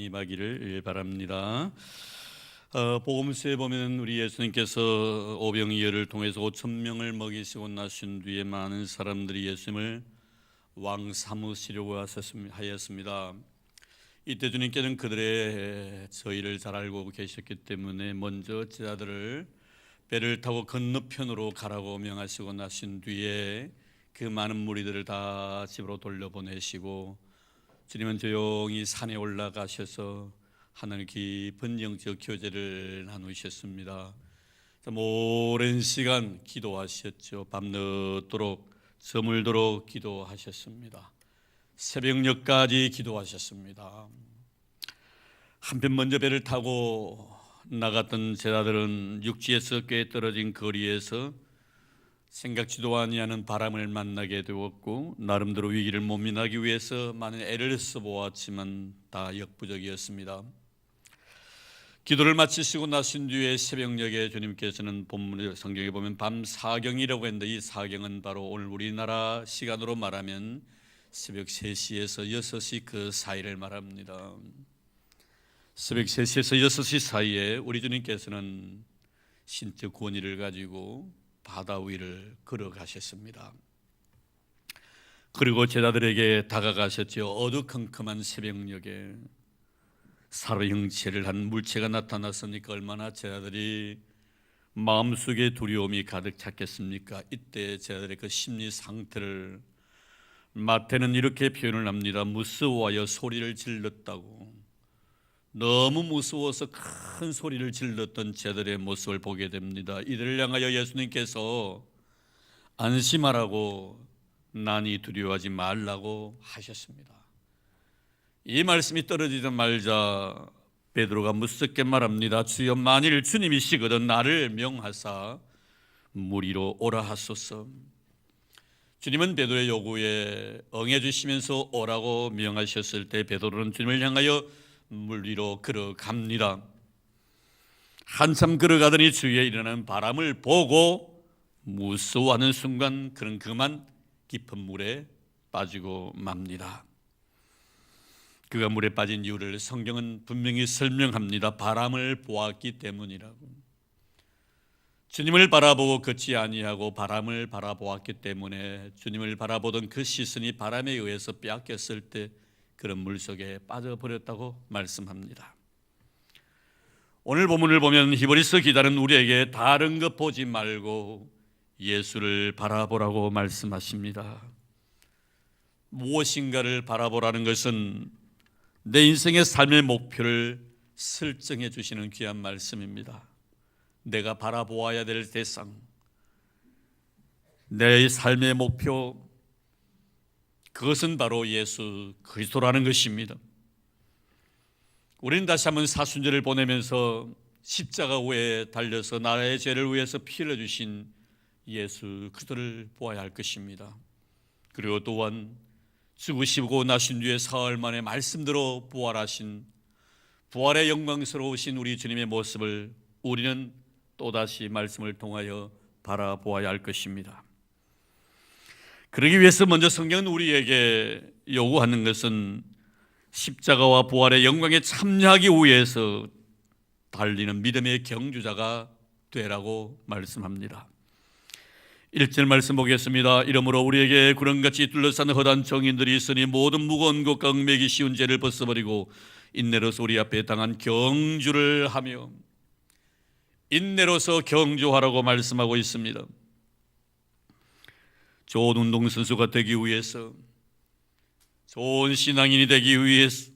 임하기를 바랍니다. 복음서에 보면 우리 예수님께서 오병이어를 통해서 5,000명을 먹이시고 나신 뒤에 많은 사람들이 예수님을 왕 삼으시려고 하였습니다. 이때 주님께서는 그들의 저희를 잘 알고 계셨기 때문에 먼저 제자들을 배를 타고 건너편으로 가라고 명하시고 나신 뒤에 그 많은 무리들을 다 집으로 돌려보내시고 주님은 조용히 산에 올라가셔서 하나님 깊은 영적 교제를 나누셨습니다. 오랜 시간 기도하셨죠. 밤늦도록 저물도록 기도하셨습니다. 새벽녘까지 기도하셨습니다. 한편 먼저 배를 타고 나갔던 제자들은 육지에서 꽤 떨어진 거리에서 생각지도 아니하는 바람을 만나게 되었고 나름대로 위기를 모면하기 위해서 많은 애를 써보았지만 다 역부족이었습니다. 기도를 마치시고 나신 뒤에 새벽녘에 주님께서는 본문 성경에 보면 밤 사경이라고 했는데 이 사경은 바로 오늘 우리나라 시간으로 말하면 새벽 3시에서 6시 그 사이를 말합니다. 새벽 3시에서 6시 사이에 우리 주님께서는 신적 권위를 가지고 바다 위를 걸어가셨습니다. 그리고 제자들에게 다가가셨죠. 어두컴컴한 새벽녘에 사람의 형체를 한 물체가 나타났으니까 얼마나 제자들이 마음속에 두려움이 가득 찼겠습니까? 이때 제자들의 그 심리 상태를 마태는 이렇게 표현을 합니다. 무서워하여 소리를 질렀다고. 너무 무서워서 큰 소리를 질렀던 제자들의 모습을 보게 됩니다. 이들을 향하여 예수님께서 안심하라고 난이 두려워하지 말라고 하셨습니다. 이 말씀이 떨어지자마자 베드로가 무섭게 말합니다. 주여 만일 주님이시거든 나를 명하사 물 위로 오라 하소서. 주님은 베드로의 요구에 응해 주시면서 오라고 명하셨을 때 베드로는 주님을 향하여 물 위로 걸어갑니다. 한참 걸어가더니 주위에 일어나는 바람을 보고 무서워하는 순간 그는 그만 깊은 물에 빠지고 맙니다. 그가 물에 빠진 이유를 성경은 분명히 설명합니다. 바람을 보았기 때문이라고. 주님을 바라보고 걷지 아니하고 바람을 바라보았기 때문에 주님을 바라보던 그 시선이 바람에 의해서 빼앗겼을 때 그런 물속에 빠져버렸다고 말씀합니다. 오늘 본문을 보면 히브리서 기자는 우리에게 다른 것 보지 말고 예수를 바라보라고 말씀하십니다. 무엇인가를 바라보라는 것은 내 인생의 삶의 목표를 설정해 주시는 귀한 말씀입니다. 내가 바라보아야 될 대상, 내 삶의 목표, 그것은 바로 예수 그리스도라는 것입니다. 우리는 다시 한번 사순절을 보내면서 십자가 위에 달려서 나의 죄를 위해서 피 흘려주신 예수 그리스도를 보아야 할 것입니다. 그리고 또한 죽으시고 나신 뒤에 사흘 만에 말씀대로 부활하신 부활의 영광스러우신 우리 주님의 모습을 우리는 또다시 말씀을 통하여 바라보아야 할 것입니다. 그러기 위해서 먼저 성경은 우리에게 요구하는 것은 십자가와 부활의 영광에 참여하기 위해서 달리는 믿음의 경주자가 되라고 말씀합니다. 1절 말씀 보겠습니다. 이러므로 우리에게 구름같이 둘러싼 허다한 정인들이 있으니 모든 무거운 것과 얽매기 쉬운 죄를 벗어버리고 인내로서 우리 앞에 당한 경주를 하며, 인내로서 경주하라고 말씀하고 있습니다. 좋은 운동선수가 되기 위해서, 좋은 신앙인이 되기 위해서,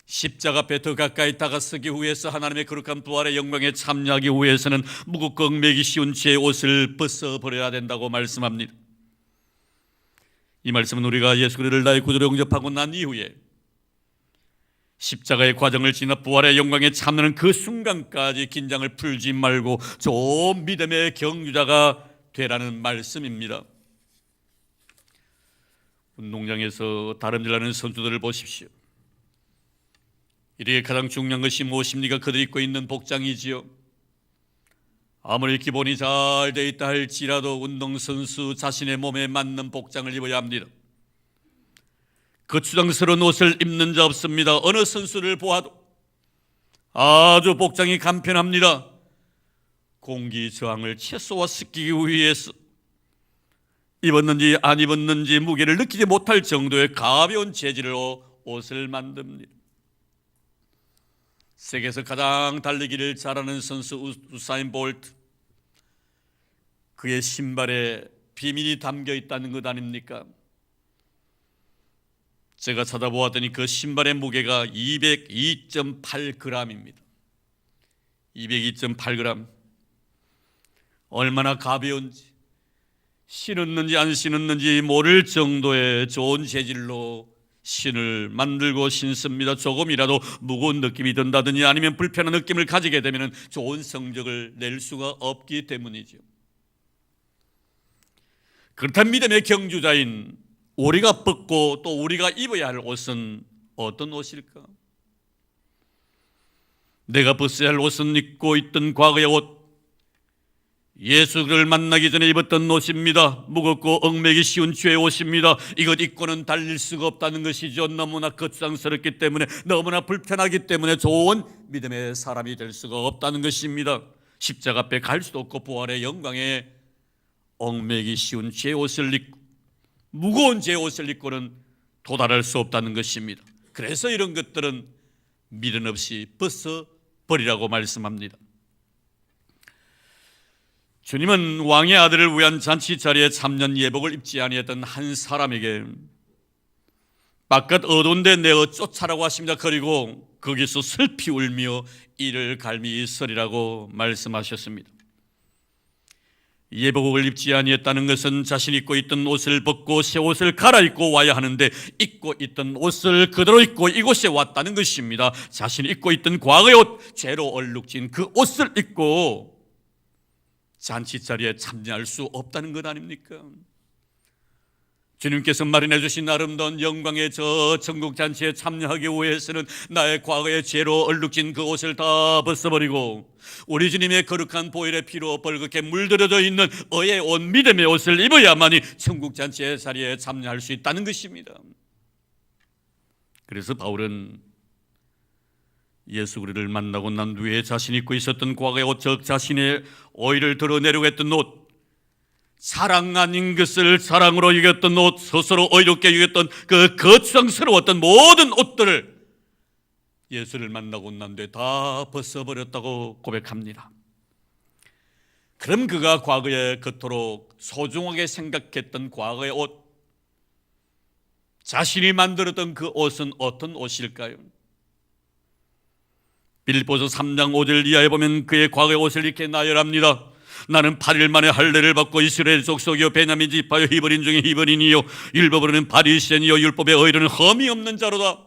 십자가 앞에 더 가까이 다가서기 위해서, 하나님의 거룩한 부활의 영광에 참여하기 위해서는 무겁고 얽매기 쉬운 죄의 옷을 벗어버려야 된다고 말씀합니다. 이 말씀은 우리가 예수 그리스도를 나의 구주로 영접하고 난 이후에 십자가의 과정을 지나 부활의 영광에 참여하는 그 순간까지 긴장을 풀지 말고 좋은 믿음의 경주자가 되라는 말씀입니다. 운동장에서 다름질하는 선수들을 보십시오. 이렇게 가장 중요한 것이 무엇입니까? 그들이 입고 있는 복장이지요. 아무리 기본이 잘 돼 있다 할지라도 운동선수 자신의 몸에 맞는 복장을 입어야 합니다. 거추장스러운 옷을 입는 자 없습니다. 어느 선수를 보아도 아주 복장이 간편합니다. 공기 저항을 최소화시키기 위해서 입었는지 안 입었는지 무게를 느끼지 못할 정도의 가벼운 재질로 옷을 만듭니다. 세계에서 가장 달리기를 잘하는 선수 우사인 볼트, 그의 신발에 비밀이 담겨 있다는 것 아닙니까? 제가 찾아보았더니 그 신발의 무게가 202.8g입니다. 202.8g. 얼마나 가벼운지, 신었는지 안 신었는지 모를 정도의 좋은 재질로 신을 만들고 신습니다. 조금이라도 무거운 느낌이 든다든지 아니면 불편한 느낌을 가지게 되면 좋은 성적을 낼 수가 없기 때문이죠. 그렇다면 믿음의 경주자인 우리가 벗고 또 우리가 입어야 할 옷은 어떤 옷일까? 내가 벗어야 할 옷은 입고 있던 과거의 옷, 예수를 만나기 전에 입었던 옷입니다. 무겁고 얽매기 쉬운 죄의 옷입니다. 이것 입고는 달릴 수가 없다는 것이죠. 너무나 거추장스럽기 때문에, 너무나 불편하기 때문에 좋은 믿음의 사람이 될 수가 없다는 것입니다. 십자가 앞에 갈 수도 없고 부활의 영광에 얽매기 쉬운 죄의 옷을 입고 무거운 죄의 옷을 입고는 도달할 수 없다는 것입니다. 그래서 이런 것들은 미련 없이 벗어버리라고 말씀합니다. 주님은 왕의 아들을 위한 잔치 자리에 참년 예복을 입지 아니했던 한 사람에게 바깥 어두운 데 내어 쫓아라고 하십니다. 그리고 거기서 슬피 울며 이를 갈미 서리라고 말씀하셨습니다. 예복을 입지 아니했다는 것은 자신이 입고 있던 옷을 벗고 새 옷을 갈아입고 와야 하는데 입고 있던 옷을 그대로 입고 이곳에 왔다는 것입니다. 자신이 입고 있던 과거의 옷, 죄로 얼룩진 그 옷을 입고 잔치자리에 참여할 수 없다는 것 아닙니까? 주님께서 마련해 주신 아름다운 영광의 저 천국 잔치에 참여하기 위해서는 나의 과거의 죄로 얼룩진 그 옷을 다 벗어버리고 우리 주님의 거룩한 보혈의 피로 벌겋게 물들어져 있는 의의 옷, 믿음의 옷을 입어야만이 천국 잔치의 자리에 참여할 수 있다는 것입니다. 그래서 바울은 예수 그리스도를 만나고 난 뒤에 자신이 입고 있었던 과거의 옷, 즉 자신의 오해를 드러내려고 했던 옷, 사랑 아닌 것을 사랑으로 여겼던 옷, 스스로 의롭게 여겼던 그 거추장스러웠던 모든 옷들을 예수를 만나고 난 뒤에 다 벗어버렸다고 고백합니다. 그럼 그가 과거에 그토록 소중하게 생각했던 과거의 옷, 자신이 만들었던 그 옷은 어떤 옷일까요? 빌립보서 3장 5절 이하에 보면 그의 과거의 옷을 이렇게 나열합니다. 나는 8일 만에 할례를 받고 이스라엘 족속이요 베냐민 지파요 히브리인 중에 히브리인이요 율법으로는 바리새인이요 율법에 의로는 흠이 없는 자로다.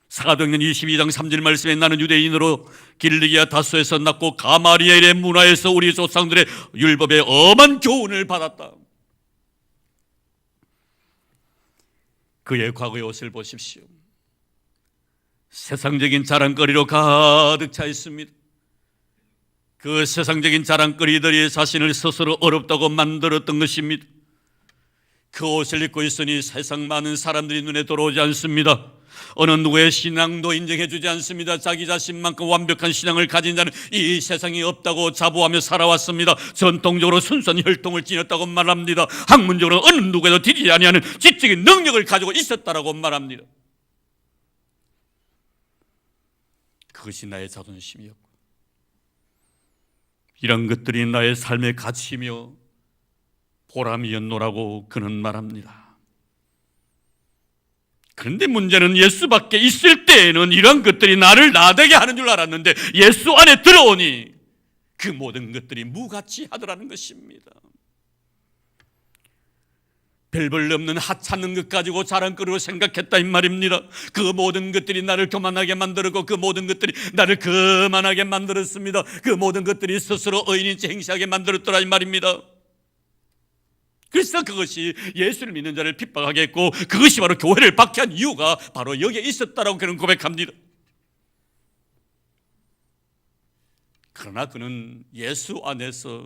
사도행전 22장 3절 말씀에 나는 유대인으로 길리기아 다소에서 났고 가마리엘의 문화에서 우리 조상들의 율법에 엄한 교훈을 받았다. 그의 과거의 옷을 보십시오. 세상적인 자랑거리로 가득 차 있습니다. 그 세상적인 자랑거리들이 자신을 스스로 어렵다고 만들었던 것입니다. 그 옷을 입고 있으니 세상 많은 사람들이 눈에 들어오지 않습니다. 어느 누구의 신앙도 인정해 주지 않습니다. 자기 자신만큼 완벽한 신앙을 가진 자는 이 세상이 없다고 자부하며 살아왔습니다. 전통적으로 순수한 혈통을 지녔다고 말합니다. 학문적으로 어느 누구에도 뒤지지 아니하는 지적인 능력을 가지고 있었다라고 말합니다. 그것이 나의 자존심이었고 이런 것들이 나의 삶의 가치이며 보람이었노라고 그는 말합니다. 그런데 문제는 예수밖에 있을 때에는 이런 것들이 나를 나대게 하는 줄 알았는데 예수 안에 들어오니 그 모든 것들이 무가치하더라는 것입니다. 별볼 없는 하찮은 것 가지고 자랑거리로 생각했다 이 말입니다. 그 모든 것들이 나를 교만하게 만들었고 그 모든 것들이 나를 거만하게 만들었습니다. 그 모든 것들이 스스로 의인인 체 행시하게 만들었더라 이 말입니다. 그래서 그것이 예수를 믿는 자를 핍박하게 했고 그것이 바로 교회를 박해한 이유가 바로 여기에 있었다라고 그는 고백합니다. 그러나 그는 예수 안에서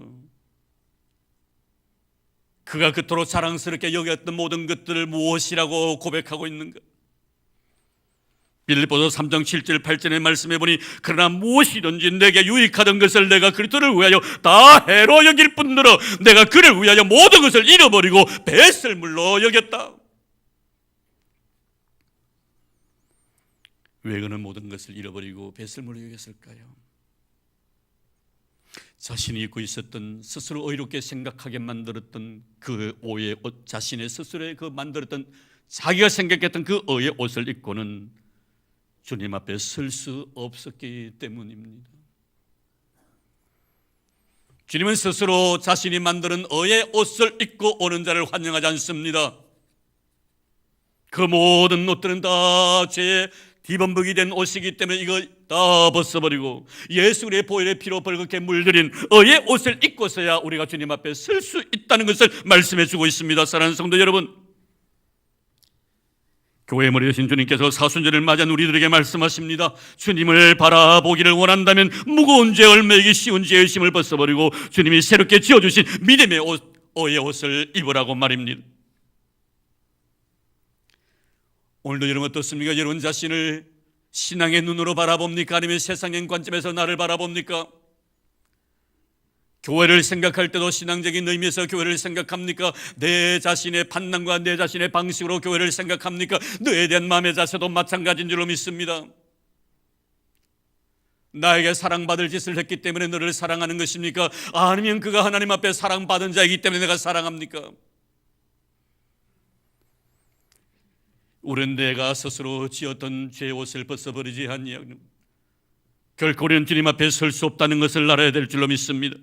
그가 그토록 자랑스럽게 여겼던 모든 것들을 무엇이라고 고백하고 있는가? 빌립보서 3장 7절 8절의 말씀해 보니 그러나 무엇이든지 내게 유익하던 것을 내가 그리스도를 위하여 다 해로 여길 뿐더러 내가 그를 위하여 모든 것을 잃어버리고 배설물로 여겼다. 왜 그는 모든 것을 잃어버리고 배설물로 여겼을까요? 자신이 입고 있었던 스스로 의롭게 생각하게 만들었던 그 오해의 옷, 자신의 스스로의 그 만들었던 자기가 생각했던 그 의의 옷을 입고는 주님 앞에 설 수 없었기 때문입니다. 주님은 스스로 자신이 만드는 의의 옷을 입고 오는 자를 환영하지 않습니다. 그 모든 옷들은 다 죄의 뒤범벅이 된 옷이기 때문에 이거 다 벗어버리고 예수 그리스도의 보혈의 피로 벌겋게 물들인 의의 옷을 입고서야 우리가 주님 앞에 설 수 있다는 것을 말씀해 주고 있습니다. 사랑하는 성도 여러분, 교회의 머리 되신 주님께서 사순절을 맞이한 우리들에게 말씀하십니다. 주님을 바라보기를 원한다면 무거운 죄 얼매이기 쉬운 죄의 힘을 벗어버리고 주님이 새롭게 지어주신 믿음의 옷, 의의 옷을 입으라고 말입니다. 오늘도 여러분 어떻습니까? 여러분 자신을 신앙의 눈으로 바라봅니까? 아니면 세상의 관점에서 나를 바라봅니까? 교회를 생각할 때도 신앙적인 의미에서 교회를 생각합니까? 내 자신의 판단과 내 자신의 방식으로 교회를 생각합니까? 너에 대한 마음의 자세도 마찬가지인 줄로 믿습니다. 나에게 사랑받을 짓을 했기 때문에 너를 사랑하는 것입니까? 아니면 그가 하나님 앞에 사랑받은 자이기 때문에 내가 사랑합니까? 우리는 내가 스스로 지었던 죄의 옷을 벗어버리지 아니하면 결코 우리는 주님 앞에 설 수 없다는 것을 알아야 될 줄로 믿습니다.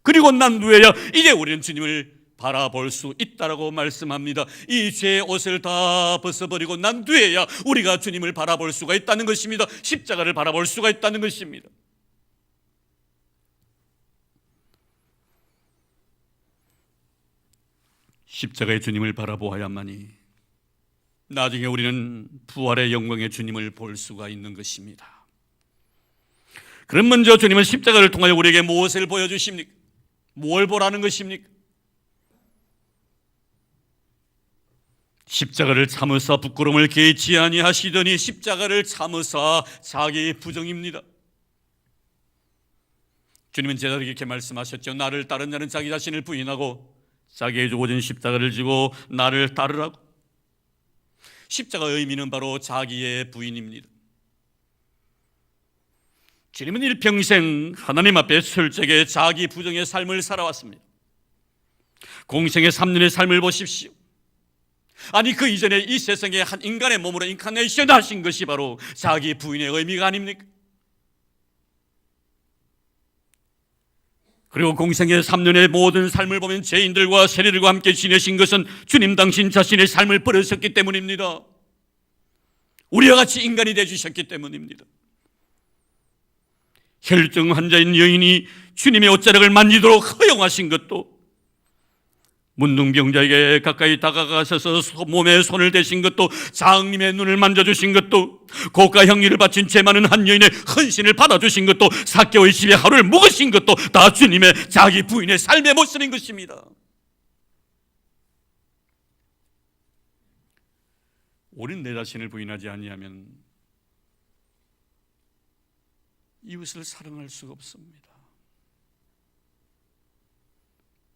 그리고 난 후에야 이제 우리는 주님을 바라볼 수 있다라고 말씀합니다. 이 죄의 옷을 다 벗어버리고 난 뒤에야 우리가 주님을 바라볼 수가 있다는 것입니다. 십자가를 바라볼 수가 있다는 것입니다. 십자가의 주님을 바라보아야만이 나중에 우리는 부활의 영광의 주님을 볼 수가 있는 것입니다. 그럼 먼저 주님은 십자가를 통하여 우리에게 무엇을 보여주십니까? 뭘 보라는 것입니까? 십자가를 참으사 부끄러움을 개의치 아니하시더니 십자가를 참으사 자기 부정입니다. 주님은 제자들에게 이렇게 말씀하셨죠. 나를 따른 자는 자기 자신을 부인하고 자기의 주어진 십자가를 지고 나를 따르라고. 십자가의 의미는 바로 자기의 부인입니다. 주님은 일평생 하나님 앞에 철저하게 자기 부정의 삶을 살아왔습니다. 공생의 3년의 삶을 보십시오. 아니 그 이전에 이 세상에 한 인간의 몸으로 인카네이션 하신 것이 바로 자기 부인의 의미가 아닙니까? 그리고 공생의 3년의 모든 삶을 보면 죄인들과 세리들과 함께 지내신 것은 주님 당신 자신의 삶을 버리셨기 때문입니다. 우리와 같이 인간이 되어주셨기 때문입니다. 혈증 환자인 여인이 주님의 옷자락을 만지도록 허용하신 것도, 문둥병자에게 가까이 다가가셔서 몸에 손을 대신 것도, 장님의 눈을 만져주신 것도, 고가 향유를 바친 죄 많은 한 여인의 헌신을 받아주신 것도, 삭개오의 집에 하루를 묵으신 것도 다 주님의 자기 부인의 삶의 모습인 것입니다. 우리는 내 자신을 부인하지 아니하면 이웃을 사랑할 수가 없습니다.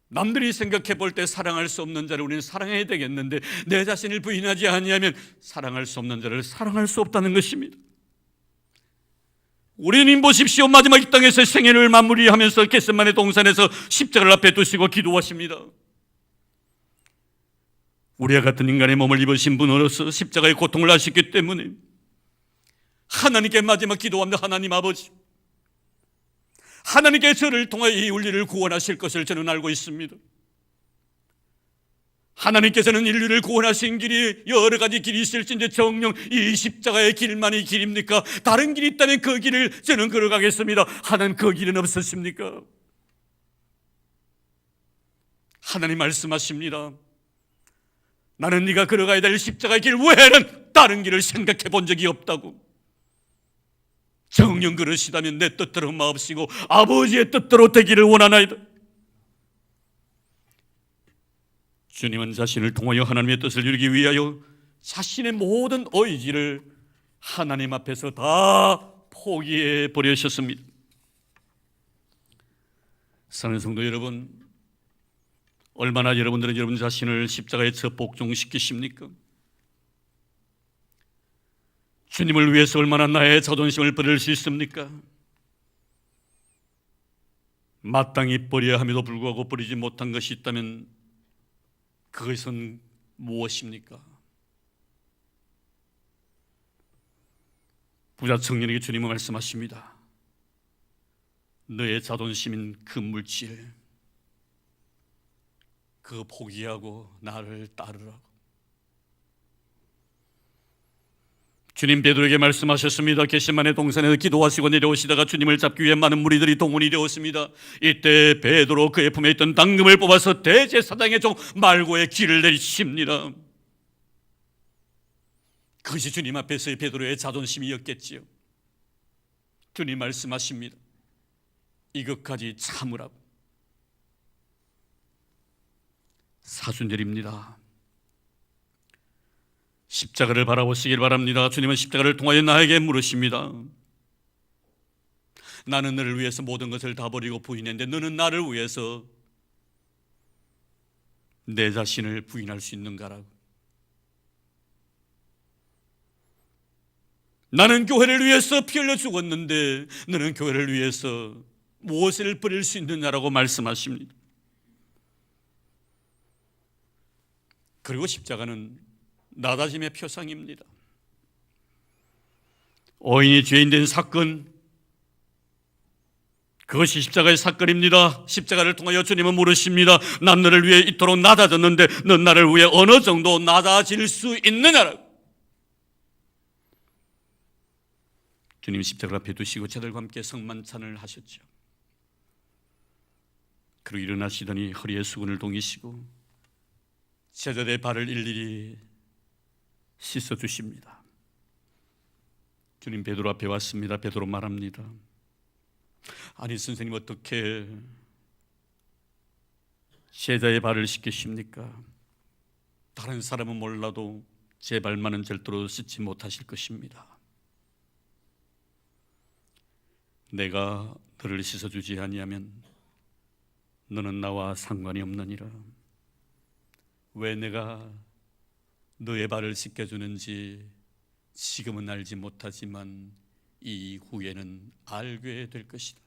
남들이 생각해 볼 때 사랑할 수 없는 자를 우리는 사랑해야 되겠는데 내 자신을 부인하지 아니하면 사랑할 수 없는 자를 사랑할 수 없다는 것입니다. 우리는 보십시오. 마지막 이 땅에서 생애를 마무리하면서 겟세마네 동산에서 십자가를 앞에 두시고 기도하십니다. 우리와 같은 인간의 몸을 입으신 분으로서 십자가의 고통을 하셨기 때문에 하나님께 마지막 기도합니다. 하나님 아버지, 하나님께 저를 통하여 이 인류를 구원하실 것을 저는 알고 있습니다. 하나님께서는 인류를 구원하신 길이 여러 가지 길이 있을진데 정녕 이 십자가의 길만이 길입니까? 다른 길이 있다면 그 길을 저는 걸어가겠습니다. 하나님 그 길은 없으십니까? 하나님 말씀하십니다. 나는 네가 걸어가야 될 십자가의 길 외에는 다른 길을 생각해 본 적이 없다고. 정녕 그러시다면 내 뜻대로 마옵시고 아버지의 뜻대로 되기를 원하나이다. 주님은 자신을 통하여 하나님의 뜻을 이루기 위하여 자신의 모든 의지를 하나님 앞에서 다 포기해 버리셨습니다. 사랑하는 성도 여러분, 얼마나 여러분들은 여러분 자신을 십자가에 복종시키십니까? 주님을 위해서 얼마나 나의 자존심을 버릴 수 있습니까? 마땅히 버려야 함에도 불구하고 버리지 못한 것이 있다면 그것은 무엇입니까? 부자 청년에게 주님은 말씀하십니다. 너의 자존심인 그 물질, 그거 포기하고 나를 따르라고. 주님 베드로에게 말씀하셨습니다. 겟세마네 동산에서 기도하시고 내려오시다가 주님을 잡기 위해 많은 무리들이 동원이 되었습니다. 이때 베드로 그의 품에 있던 당금을 뽑아서 대제사장의 종 말고의 길을 내리칩니다. 그것이 주님 앞에서의 베드로의 자존심이었겠지요. 주님 말씀하십니다. 이것까지 참으라고. 사순절입니다. 십자가를 바라보시길 바랍니다. 주님은 십자가를 통하여 나에게 물으십니다. 나는 너를 위해서 모든 것을 다 버리고 부인했는데 너는 나를 위해서 내 자신을 부인할 수 있는가라고. 나는 교회를 위해서 피 흘려 죽었는데 너는 교회를 위해서 무엇을 버릴 수 있느냐라고 말씀하십니다. 그리고 십자가는 나다짐의 표상입니다. 어인이 죄인 된 사건, 그것이 십자가의 사건입니다. 십자가를 통하여 주님은 물으십니다. 난 너를 위해 이토록 낮아졌는데 넌 나를 위해 어느 정도 낮아질 수 있느냐라고. 주님 십자가 앞에 두시고 제들과 함께 성만찬을 하셨죠. 그리고 일어나시더니 허리에 수건을 동이시고 제자들의 발을 일일이 씻어주십니다. 주님 베드로 앞에 왔습니다. 베드로 말합니다. 아니 선생님, 어떻게 제자의 발을 씻기십니까? 다른 사람은 몰라도 제 발만은 절대로 씻지 못하실 것입니다. 내가 너를 씻어주지 아니하면 너는 나와 상관이 없느니라. 왜 내가 너의 발을 씻겨주는지 지금은 알지 못하지만 이후에는 알게 될 것이다.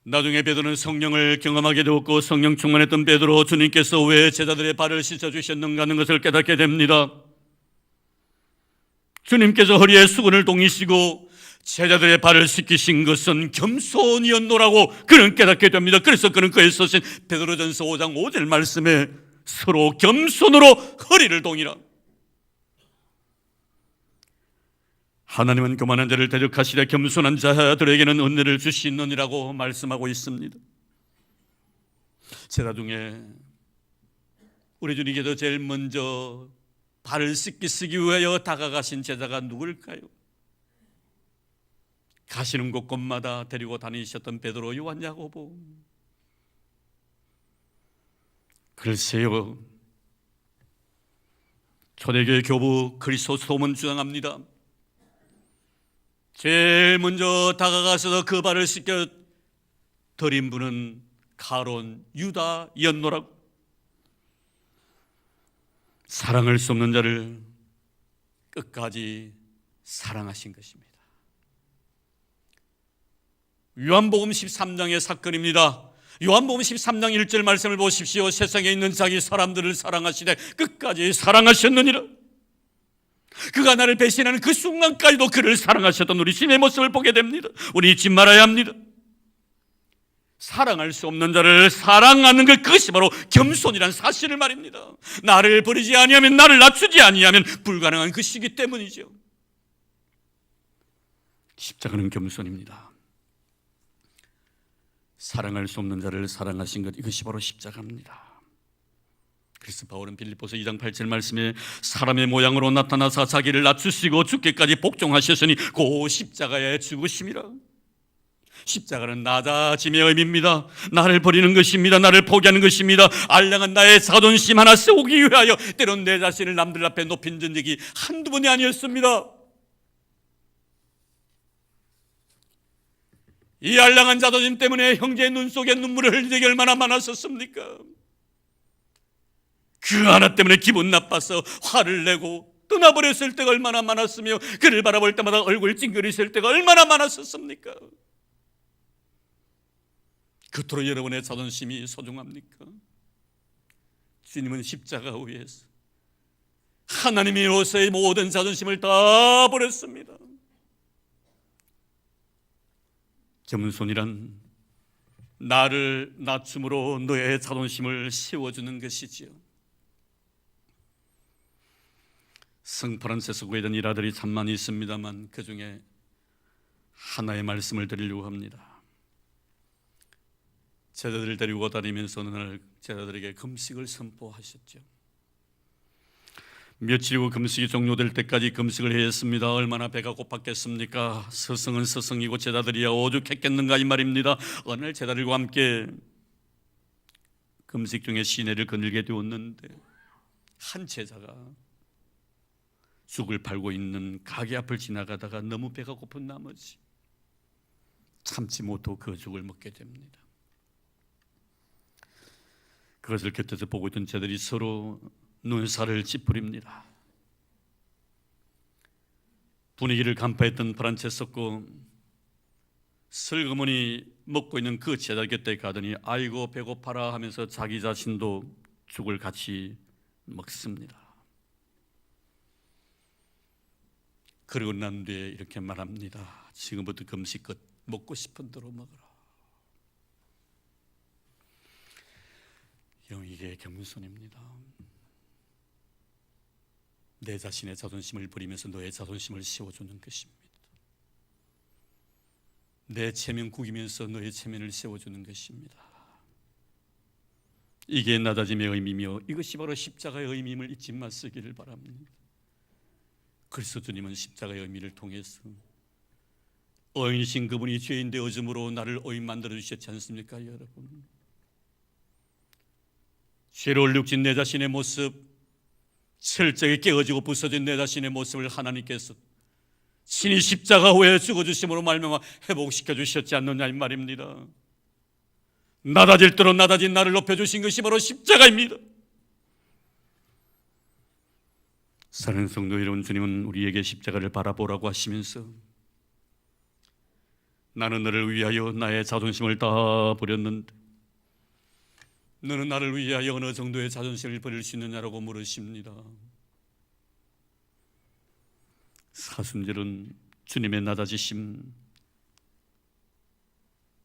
나중에 베드로는 성령을 경험하게 되었고 성령 충만했던 베드로, 주님께서 왜 제자들의 발을 씻어주셨는가 하는 것을 깨닫게 됩니다. 주님께서 허리에 수건을 동이시고 제자들의 발을 씻기신 것은 겸손이었노라고 그는 깨닫게 됩니다. 그래서 그는 그에 쓰신 베드로전서 5장 5절 말씀에 서로 겸손으로 허리를 동이라. 하나님은 교만한 자를 대적하시되 겸손한 자들에게는 은혜를 주시느니라고 말씀하고 있습니다. 제자 중에 우리 주님께서 제일 먼저 발을 씻기시기 위하여 다가가신 제자가 누굴까요? 가시는 곳곳마다 데리고 다니셨던 베드로, 요한, 야고보. 글쎄요, 초대교회 교부 그리스도 소문 주장합니다. 제일 먼저 다가가셔서 그 발을 씻겨 드린 분은 가론 유다였노라고. 사랑할 수 없는 자를 끝까지 사랑하신 것입니다. 요한복음 13장의 사건입니다. 요한복음 13장 1절 말씀을 보십시오. 세상에 있는 자기 사람들을 사랑하시되 끝까지 사랑하셨느니라. 그가 나를 배신하는 그 순간까지도 그를 사랑하셨던 우리 주님의 모습을 보게 됩니다. 우리 잊지 말아야 합니다. 사랑할 수 없는 자를 사랑하는 것, 그것이 바로 겸손이란 사실을 말입니다. 나를 버리지 아니하면, 나를 낮추지 아니하면 불가능한 것이기 때문이죠. 십자가는 겸손입니다. 사랑할 수 없는 자를 사랑하신 것, 이것이 바로 십자가입니다. 그래서 바울은 빌립보서 2장 8절 말씀에 사람의 모양으로 나타나사 자기를 낮추시고 죽기까지 복종하셨으니 그 십자가의 죽으심이라. 십자가는 낮아짐의 의미입니다. 나를 버리는 것입니다. 나를 포기하는 것입니다. 알량한 나의 자존심 하나 세우기 위하여 때론 내 자신을 남들 앞에 높인 적이 한두 번이 아니었습니다. 이 알량한 자존심 때문에 형제의 눈 속에 눈물을 흘린 적이 얼마나 많았었습니까? 그 하나 때문에 기분 나빠서 화를 내고 떠나버렸을 때가 얼마나 많았으며 그를 바라볼 때마다 얼굴 찡그리실 때가 얼마나 많았었습니까? 그토록 여러분의 자존심이 소중합니까? 주님은 십자가 위에서 하나님으로서의 모든 자존심을 다 버렸습니다. 겸손이란 나를 낮춤으로 너의 자존심을 세워주는 것이지요. 성프란체스코 교회는 일화들이 참 많이 있습니다만 그 중에 하나의 말씀을 드리려고 합니다. 제자들을 데리고 다니면서 어느 날 제자들에게 금식을 선포하셨죠. 며칠 후 금식이 종료될 때까지 금식을 해야 했습니다. 얼마나 배가 고팠겠습니까? 스승은 스승이고 제자들이야 오죽했겠는가 이 말입니다. 어느 날 제자들과 함께 금식 중에 시내를 거닐게 되었는데 한 제자가 죽을 팔고 있는 가게 앞을 지나가다가 너무 배가 고픈 나머지 참지 못하고 그 죽을 먹게 됩니다. 그것을 곁에서 보고 있던 자들이 서로 눈살을 찌푸립니다. 분위기를 간파했던 프란체스코 슬그머니 먹고 있는 그 제자 곁에 가더니 아이고 배고파라 하면서 자기 자신도 죽을 같이 먹습니다. 그러고 난 뒤에 이렇게 말합니다. 지금부터 금식 끝, 먹고 싶은 대로 먹어라. 이게 겸손입니다. 내 자신의 자존심을 버리면서 너의 자존심을 세워주는 것입니다. 내 체면 구기면서 너의 체면을 세워주는 것입니다. 이게 낮아짐의 의미며 이것이 바로 십자가의 의미임을 잊지 마시기를 바랍니다. 그래서 주님은 십자가의 의미를 통해서 의인이신 그분이 죄인 되어줌으로 나를 의인 만들어 주셨지 않습니까 여러분? 죄로 얼룩진 내 자신의 모습, 철저히 깨어지고 부서진 내 자신의 모습을 하나님께서 신이 십자가 후에 죽어주심으로 말미암아 회복시켜 주셨지 않느냐 이 말입니다. 낮아질 대로 낮아진 나를 높여주신 것이 바로 십자가입니다. 사랑하는 성도 여러분, 주님은 우리에게 십자가를 바라보라고 하시면서 나는 너를 위하여 나의 자존심을 다 버렸는데 너는 나를 위하여 어느 정도의 자존심을 버릴 수 있느냐라고 물으십니다. 사순절은 주님의 낮아지심,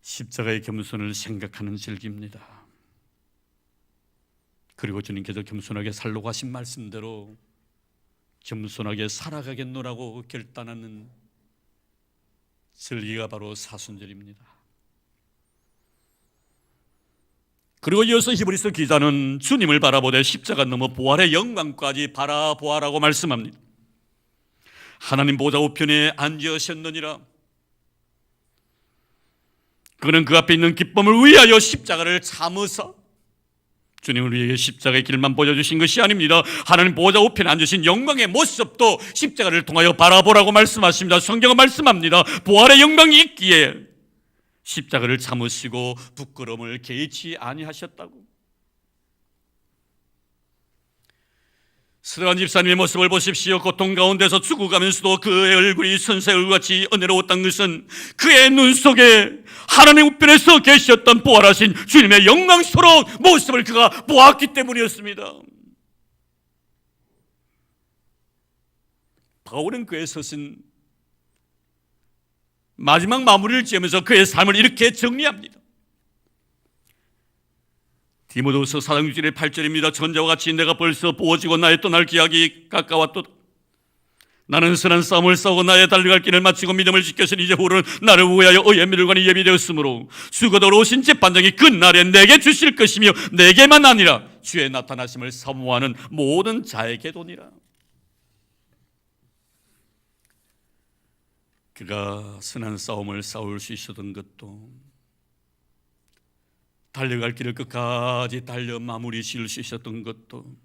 십자가의 겸손을 생각하는 절기입니다. 그리고 주님께서 겸손하게 살라고 하신 말씀대로 겸손하게 살아가겠노라고 결단하는 절기가 바로 사순절입니다. 그리고 이어서 히브리서 기자는 주님을 바라보되 십자가 넘어 부활의 영광까지 바라보아라고 말씀합니다. 하나님 보좌 우편에 앉으셨느니라. 그는 그 앞에 있는 기쁨을 위하여 십자가를 참으사 주님을 위해 십자가의 길만 보여주신 것이 아닙니다. 하나님 보좌 우편에 앉으신 영광의 모습도 십자가를 통하여 바라보라고 말씀하십니다. 성경은 말씀합니다. 부활의 영광이 있기에 십자가를 참으시고 부끄러움을 개의치 아니하셨다고. 스데반 집사님의 모습을 보십시오. 고통 가운데서 죽어가면서도 그의 얼굴이 선사의 얼굴같이 은혜로웠던 것은 그의 눈 속에 하나님 우편에서 계셨던 부활하신 주님의 영광스러운 모습을 그가 보았기 때문이었습니다. 바울은 그의 서신 마지막 마무리를 지으면서 그의 삶을 이렇게 정리합니다. 디모데후서 4장 6절의 8절입니다. 전자와 같이 내가 벌써 부어지고 나의 떠날 기약이 가까웠도다. 나는 선한 싸움을 싸우고 나의 달려갈 길을 마치고 믿음을 지켰으니 이제 후로는 나를 위하여 의의 미를관이 예비되었으므로 수고대로 오신 재판장이 그 날에 내게 주실 것이며 내게만 아니라 주의 나타나심을 사모하는 모든 자에게도니라. 그가 선한 싸움을 싸울 수 있었던 것도, 달려갈 길을 끝까지 달려 마무리 지을 수 있었던 것도,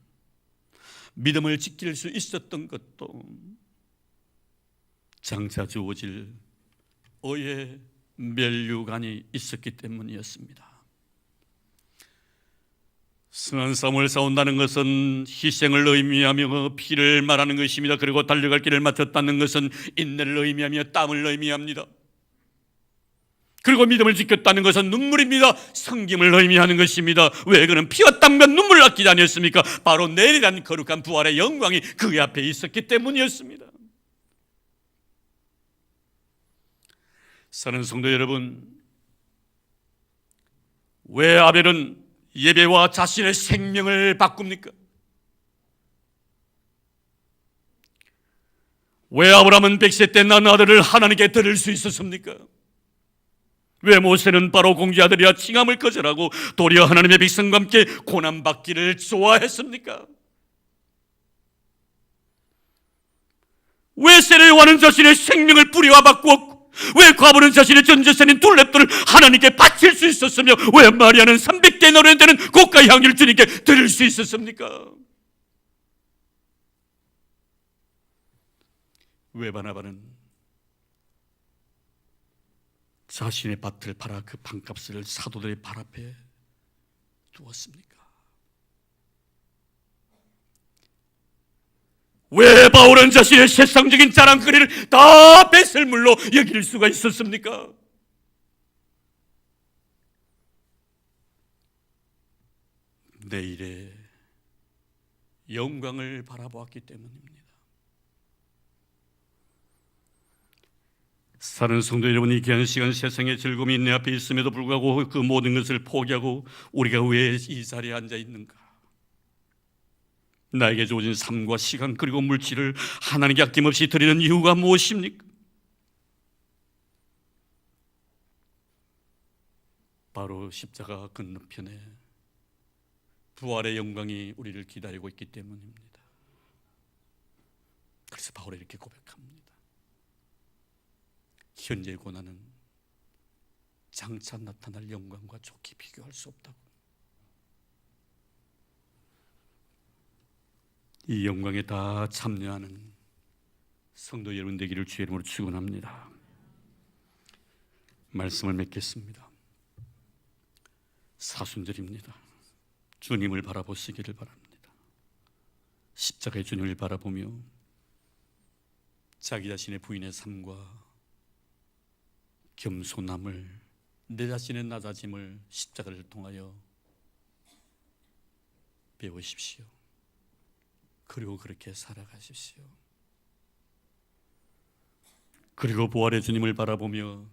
믿음을 지킬 수 있었던 것도 장차 주어질 의의 면류관이 있었기 때문이었습니다. 선한 싸움을 싸운다는 것은 희생을 의미하며 피를 말하는 것입니다. 그리고 달려갈 길을 맡았다는 것은 인내를 의미하며 땀을 의미합니다. 그리고 믿음을 지켰다는 것은 눈물입니다. 섬김을 의미하는 것입니다. 왜 그는 피와 땀과 눈물을 아끼지 않았습니까? 바로 내일이란 거룩한 부활의 영광이 그의 앞에 있었기 때문이었습니다. 사랑하는 성도 여러분, 왜 아벨은 예배와 자신의 생명을 바꿉니까? 왜 아브라함은 100세 때 낳은 아들을 하나님께 드릴 수 있었습니까? 왜 모세는 바로 공주 아들이라 칭함을 거절하고 도리어 하나님의 백성과 함께 고난받기를 좋아했습니까? 왜 세례요한은 자신의 생명을 뿌리와 바꾸었고, 왜 과부는 자신의 전제사인 둘레돌을 하나님께 바칠 수 있었으며, 왜 마리아는 300개 노래는 되는 고가 향유를 주님께 드릴 수 있었습니까? 왜 바나바는 자신의 밭을 팔아 그 판값을 사도들의 발 앞에 두었습니까? 왜 바울은 자신의 세상적인 자랑거리를 다 배설물로 여길 수가 있었습니까? 내일의 영광을 바라보았기 때문입니다. 사는 성도 여러분, 이 귀한 시간 세상의 즐거움이 내 앞에 있음에도 불구하고 그 모든 것을 포기하고 우리가 왜 이 자리에 앉아 있는가? 나에게 주어진 삶과 시간 그리고 물질을 하나님께 아낌없이 드리는 이유가 무엇입니까? 바로 십자가 건너편에 부활의 영광이 우리를 기다리고 있기 때문입니다. 그래서 바울이 이렇게 고백합니다. 현재의 고난은 장차 나타날 영광과 좋게 비교할 수 없다고. 이 영광에 다 참여하는 성도 여러분 되기를 주의 이름으로 축원합니다. 말씀을 맺겠습니다. 사순절입니다. 주님을 바라보시기를 바랍니다. 십자가의 주님을 바라보며 자기 자신의 부인의 삶과 겸손함을, 내 자신의 낮아짐을 십자가를 통하여 배우십시오. 그리고 그렇게 살아가십시오. 그리고 부활의 주님을 바라보며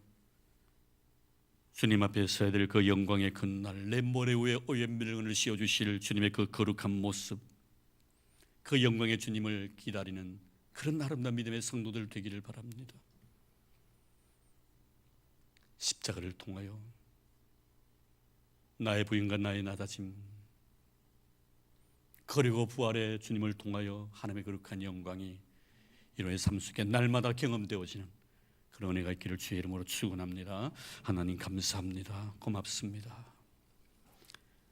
주님 앞에 서야 될 그 영광의 그날, 내 머리 위에 오의 밀근을 씌워주실 주님의 그 거룩한 모습, 그 영광의 주님을 기다리는 그런 아름다운 믿음의 성도들 되기를 바랍니다. 십자가를 통하여 나의 부인과 나의 낮아짐, 그리고 부활의 주님을 통하여 하나님의 거룩한 영광이 이로의 삶 속에 날마다 경험되어지는 그런 은혜가 있기를 주의 이름으로 축원합니다. 하나님 감사합니다. 고맙습니다.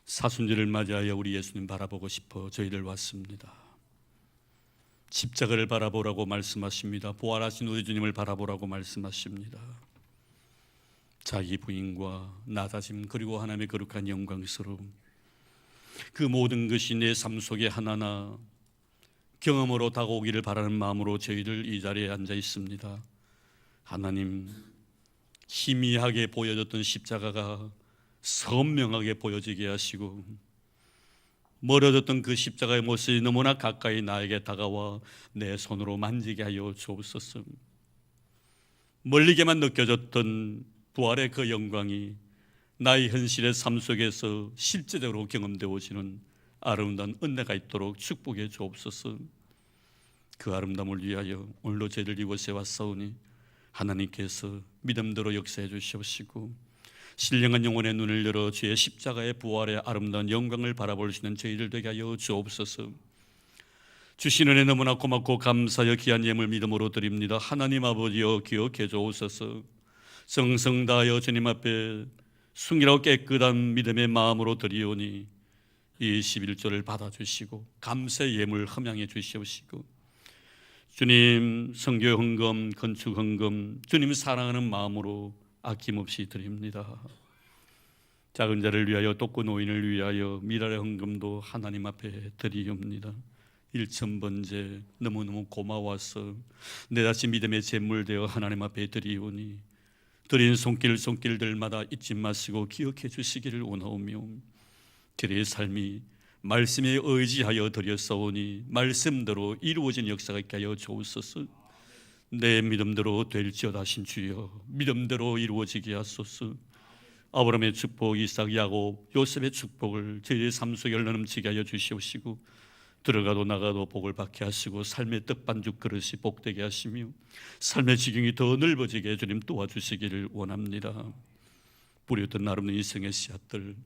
사순절을 맞이하여 우리 예수님 바라보고 싶어 저희들 왔습니다. 십자가를 바라보라고 말씀하십니다. 부활하신 우리 주님을 바라보라고 말씀하십니다. 자기 부인과 낮아짐 그리고 하나님의 거룩한 영광스러움, 그 모든 것이 내 삶 속에 하나하나 경험으로 다가오기를 바라는 마음으로 저희들 이 자리에 앉아 있습니다. 하나님, 희미하게 보여졌던 십자가가 선명하게 보여지게 하시고, 멀어졌던 그 십자가의 모습이 너무나 가까이 나에게 다가와 내 손으로 만지게 하여 주옵소서. 멀리게만 느껴졌던 부활의 그 영광이 나의 현실의 삶 속에서 실제적으로 경험되어지는 아름다운 은혜가 있도록 축복해 주옵소서. 그 아름다움을 위하여 오늘도 저희들 이곳에 왔사오니 하나님께서 믿음대로 역사해 주시옵시고, 신령한 영혼의 눈을 열어 주의 십자가의 부활의 아름다운 영광을 바라볼 수 있는 저희들 되게 하여 주옵소서. 주신 은혜 너무나 고맙고 감사여 귀한 예물 믿음으로 드립니다. 하나님 아버지여 기억해 주옵소서. 성성 다하여 주님 앞에 순결하고 깨끗한 믿음의 마음으로 드리오니 이 11조를 받아주시고 감사 예물 흠양해 주시옵시고, 주님 성교 헌금, 건축 헌금 주님 사랑하는 마음으로 아낌없이 드립니다. 작은 자를 위하여 돕고 노인을 위하여 미랄의 헌금도 하나님 앞에 드리옵니다. 1,000번째 너무너무 고마워서 내 다시 믿음의 제물되어 하나님 앞에 드리오니 드린 손길들마다 잊지 마시고 기억해 주시기를 원하오며, 저의 삶이 말씀에 의지하여 드렸사오니 말씀대로 이루어진 역사가 있게 하여 주옵소서. 내 믿음대로 될지어다 신 주여, 믿음대로 이루어지게 하소서. 아브라함의 축복, 이삭, 야곱, 요셉의 축복을 저희의 삶 속에 넘치게 하여 주시옵시고, 들어가도 나가도 복을 받게 하시고 삶의 떡반죽 그릇이 복되게 하시며 삶의 지경이 더 넓어지게 주님 도와주시기를 원합니다. 뿌렸던 나름의 인생의 씨앗들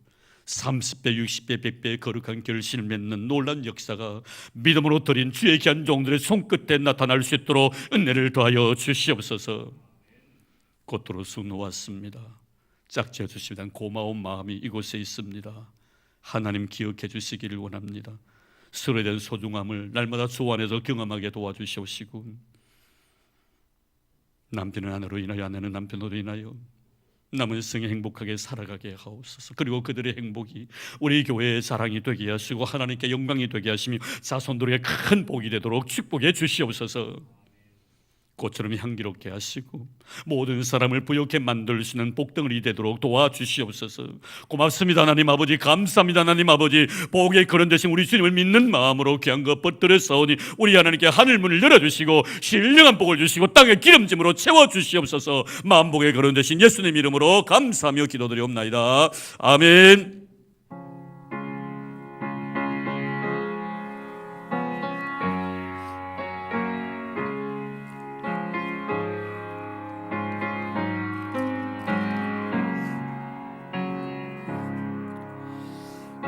30배, 60배, 100배의 거룩한 결실을 맺는 놀라운 역사가 믿음으로 드린 주의 귀한 종들의 손끝에 나타날 수 있도록 은혜를 더하여 주시옵소서. 곧도로 수놓았습니다. 짝지어 주시면 고마운 마음이 이곳에 있습니다. 하나님 기억해 주시기를 원합니다. 서로에 대한 소중함을 날마다 주 안에서 경험하게 도와주시옵시고, 남편은 아내로 인하여 아내는 남편으로 인하여 남은 생에 행복하게 살아가게 하옵소서. 그리고 그들의 행복이 우리 교회의 자랑이 되게 하시고 하나님께 영광이 되게 하시며 자손들에게 큰 복이 되도록 축복해 주시옵소서. 꽃처럼 향기롭게 하시고 모든 사람을 부욕해 만들 수 있는 복덩어리 되도록 도와주시옵소서. 고맙습니다 하나님 아버지, 감사합니다 하나님 아버지. 복의 그런 대신 우리 주님을 믿는 마음으로 귀한 것 뻗들어 싸우니 우리 하나님께 하늘문을 열어주시고 신령한 복을 주시고 땅의 기름짐으로 채워주시옵소서. 만복의 그런 대신 예수님 이름으로 감사하며 기도드리옵나이다. 아멘.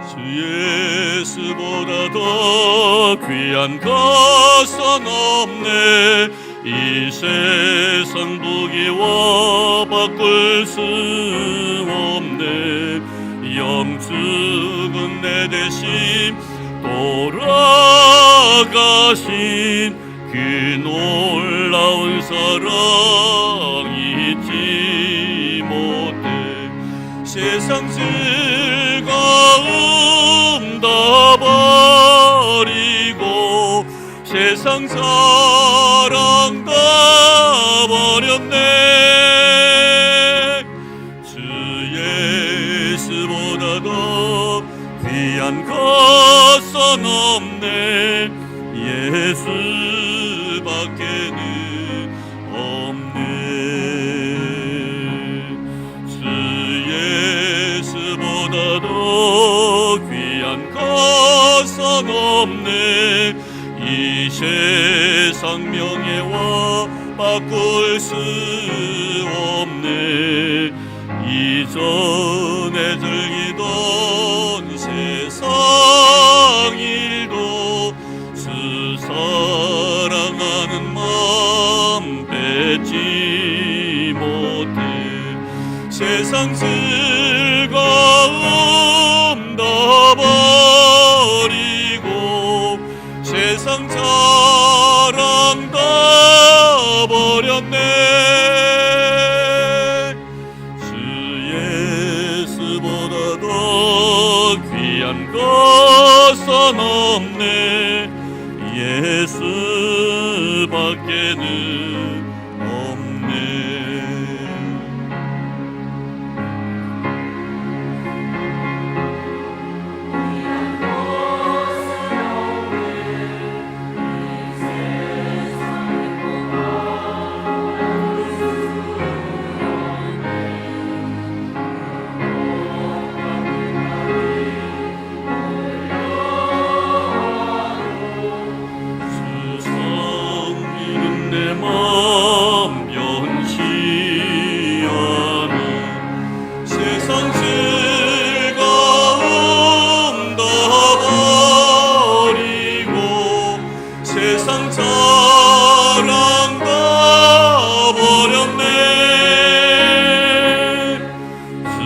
주 예수보다 더 귀한 것은 없네. 이 세상 부귀와 바꿀 수 없네. 영축은 내 대신 돌아가신 그 놀라운 사랑 잊지 못해. 세상 즐거움 다 버리고 세상 사랑 다 버렸네. 주 예수보다 더 귀한 것은 없네. 예수밖에는 없네. 주 예수보다 더 귀한 것은 없네. 이 세상 명예와 바꿀 수 없네. 이전에 즐기던 세상 일도 주 사랑하는 마음 뺏지 못해. 세상 즐거움 다 버리고 세상 자랑 다 버렸네. 주 예수보다 더 귀한 것은 없네. 예수밖에는 없네. 주 섬기는 내 마음 사랑 다 버렸네. 주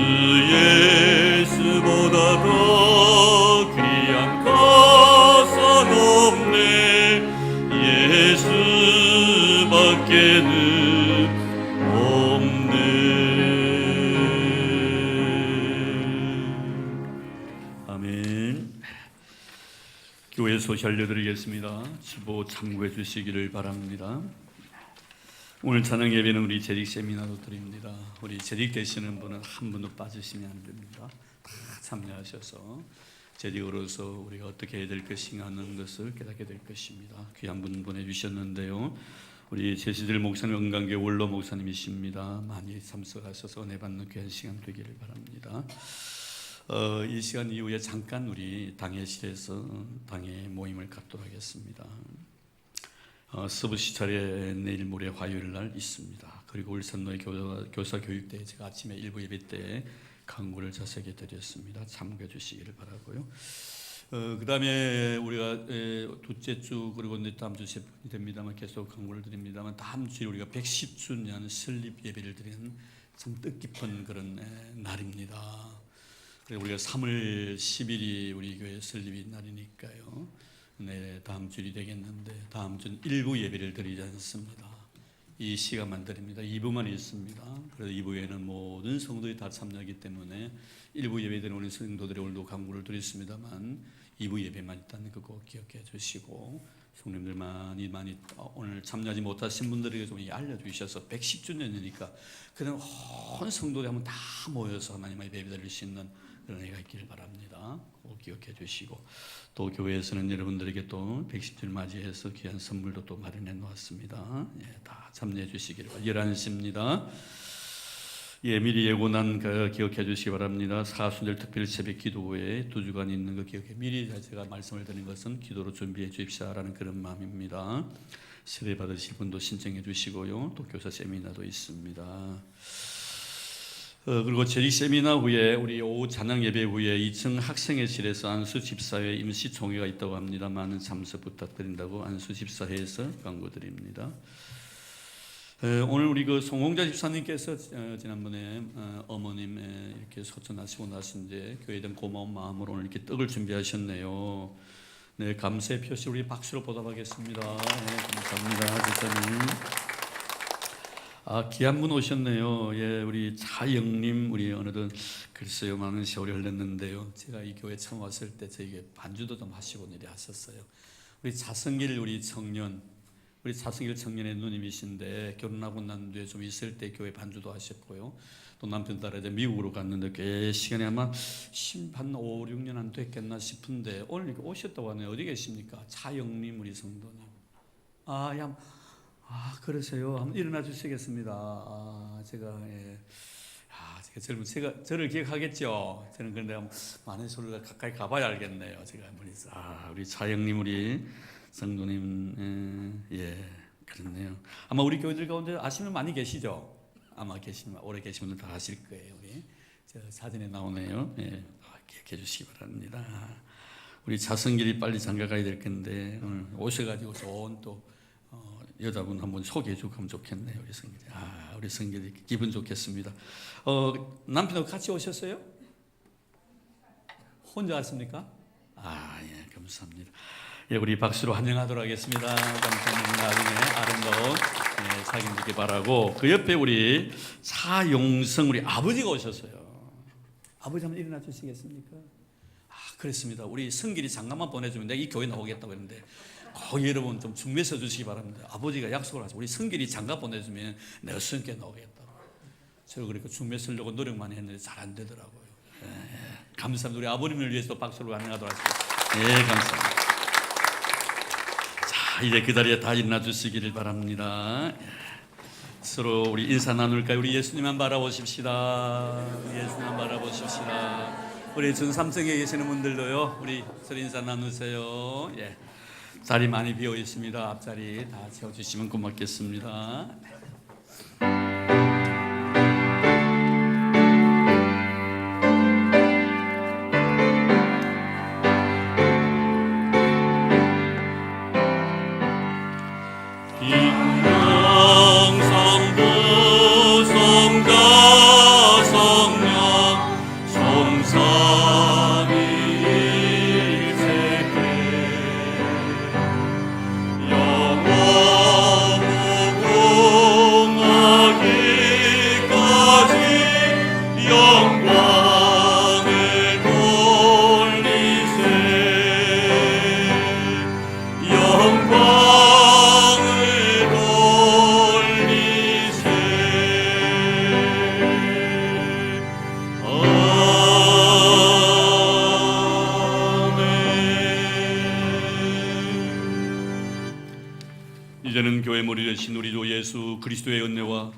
예수보다 더 귀한 것은 없네. 예수밖에는 없네. 아멘. 교회 소식 알려드리겠습니다. 주보 참고해 주시기를 바랍니다. 오늘 찬양 예배는 우리 재직 세미나로 드립니다. 우리 재직 되시는 분은 한 분도 빠지시면 안 됩니다. 다 참여하셔서 재직으로서 우리가 어떻게 해야 될 것인가 하는 것을 깨닫게 될 것입니다. 귀한 분 보내주셨는데요. 우리 제시들 목사님 은강교회 원로 목사님이십니다. 많이 참석하셔서 은혜 받는 귀한 시간 되기를 바랍니다. 이 시간 이후에 잠깐 우리 당회실에서 당회 모임을 갖도록 하겠습니다. 서부 시찰에 내일 모레 화요일 날 있습니다. 그리고 울산노예 교사 교육대회 제가 아침에 일부 예배 때 강구를 자세하게 드렸습니다. 참고해 주시기를 바라고요. 그 다음에 우리가 둘째 주 그리고 다음 주 세 번이 됩니다만 계속 강구를 드립니다만 다음 주에 우리가 110주년 설립 예배를 드리는 참 뜻깊은 그런 날입니다. 우리가 3월 10일이 우리 교회 설립이 날이니까요. 네, 다음 주일이 되겠는데 다음 주는 1부 예배를 드리지 않습니다. 이 시간만 드립니다. 2부만 있습니다. 그래서 2부에는 모든 성도들이 다 참여하기 때문에 1부 예배 드리는 우리 성도들이 오늘도 강구를 드렸습니다만 2부 예배만 있다는 거 꼭 기억해 주시고 성님들 많이 오늘 참여하지 못하신 분들에게 좀 알려주셔서 110주년이니까 그런 온 성도들이 한번 다 모여서 하나님의 예배 드릴 수 있는 그런 해가 있기를 바랍니다. 꼭 기억해 주시고 또 교회에서는 여러분들에게 또 110주를 맞이해서 귀한 선물도 또 마련해 놓았습니다. 예, 다 참여해 주시기를 바랍니다. 11시입니다. 예, 미리 예고난 거 기억해 주시기 바랍니다. 사순절 특별 새벽 기도회에 2주간 있는 거 기억해 미리 제가 말씀을 드린 것은 기도로 준비해 주십시오라는 그런 마음입니다. 세례 받으실 분도 신청해 주시고요. 또 교사 세미나도 있습니다. 그리고 재직 세미나 후에 우리 오후 찬양 예배 후에 2층 학생회실에서 안수 집사회 임시 총회가 있다고 합니다. 많은 참석 부탁드린다고 안수 집사회에서 광고드립니다. 오늘 우리 그 송홍자 집사님께서 지난번에 어머님 이렇게 소천하시고 나서 이제 교회에 대한 고마운 마음으로 오늘 이렇게 떡을 준비하셨네요. 네, 감사의 표시 우리 박수로 보답하겠습니다. 네, 감사합니다, 집사님. 귀한 분 오셨네요. 예, 우리 차영님, 우리 어느덧 글쎄요 많은 세월이 흘렀는데요. 제가 이 교회 처음 왔을 때 저에게 반주도 좀 하시고 내려 하셨어요. 우리 차성길 우리 청년, 우리 차성길 청년의 누님이신데 결혼하고 난 뒤에 좀 있을 때 교회 반주도 하셨고요. 또 남편 따라 이제 미국으로 갔는데 꽤 시간이 아마 한 5, 6년 안 됐겠나 싶은데 오늘 이렇게 오셨다고 하네요. 어디 계십니까? 차영님 우리 성도님. 그러세요. 한번 일어나 주시겠습니다. 제가 제가 젊은 제가 저를 기억하겠죠. 저는 그런데 많은 소리가 가까이 가봐야 알겠네요. 제가 한번 있어. 우리 차영님 우리 성도님 그렇네요. 아마 우리 교회들 가운데 아시는 많이 계시죠. 아마 계시면 오래 계신 분들 다 아실 거예요. 우리 저 사진에 나오네요. 기억해 주시기 바랍니다. 우리 차성길이 빨리 장가 가야 될 건데 오늘 오셔가지고 좋은 또 여자분 한번 소개해주고 하면 좋겠네요. 우리 성길이. 우리 성길이 기분 좋겠습니다. 남편하고 같이 오셨어요? 혼자 왔습니까? 예, 감사합니다. 예, 우리 박수로 환영하도록 하겠습니다. 감사합니다. 나중에 아름다운 사진 찍기 바라고. 그 옆에 우리 차용성 우리 아버지가 오셨어요. 아버지 한번 일어나 주시겠습니까? 그렇습니다. 우리 성길이 장가만 보내주면 내가 이 교회 나오겠다고 했는데 꼭 여러분 좀 중매 서 주시기 바랍니다. 아버지가 약속을 하셔서 우리 성길이 장가 보내주면 내가 성교회 나오겠다고. 제가 그러니까 중매 쓰려고 노력 많이 했는데 잘 안 되더라고요. 감사합니다. 우리 아버님을 위해서 박수로 환영하도록 하겠습니다. 감사합니다. 자, 이제 그 자리에 다 일어나 주시기를 바랍니다. 서로 우리 인사 나눌까요? 우리 예수님만 바라보십시다. 예수님만 바라보십시다. 우리 전삼성에 계시는 분들도요. 우리 서로 인사 나누세요. 자리 많이 비어 있습니다. 앞자리 다 채워주시면 고맙겠습니다. 성부 성자 성령 성삼위일체께 영원무궁하기까지 영광을 돌리세. 영광을 돌리세. 이제는 교회 머리 되신 우리 주 예수 그리스도의 은혜와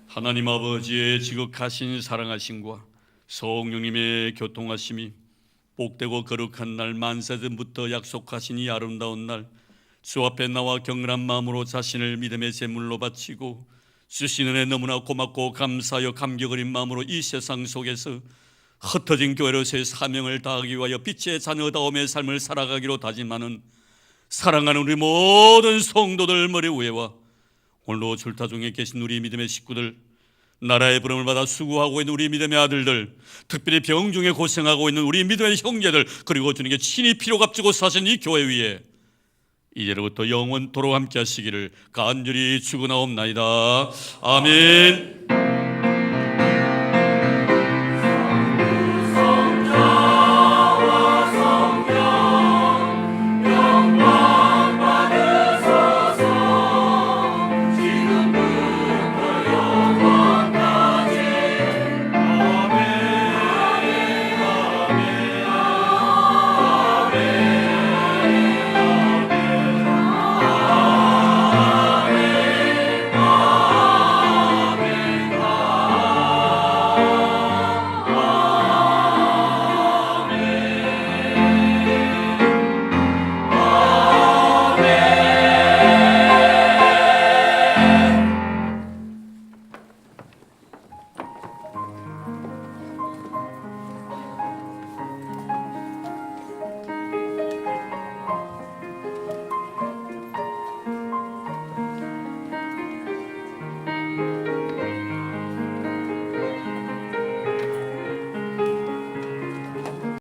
하나님 아버지의 지극하신 사랑하심과 성령님의 교통하심이 복되고 거룩한 날 만세전부터 약속하신 이 아름다운 날 주 앞에 나와 경건한 마음으로 자신을 믿음의 제물로 바치고 주신 은혜 너무나 고맙고 감사하여 감격 어린 마음으로 이 세상 속에서 흩어진 교회로서의 사명을 다하기 위하여 빛의 자녀다움의 삶을 살아가기로 다짐하는 사랑하는 우리 모든 성도들 머리 위에와 오늘도 줄타 중에 계신 우리 믿음의 식구들, 나라의 부름을 받아 수고하고 있는 우리 믿음의 아들들, 특별히 병 중에 고생하고 있는 우리 믿음의 형제들, 그리고 주님께 친히 피로 값지고 사신 이 교회 위에 이제로부터 영원토록 함께 하시기를 간절히 축원하옵나이다. 아멘.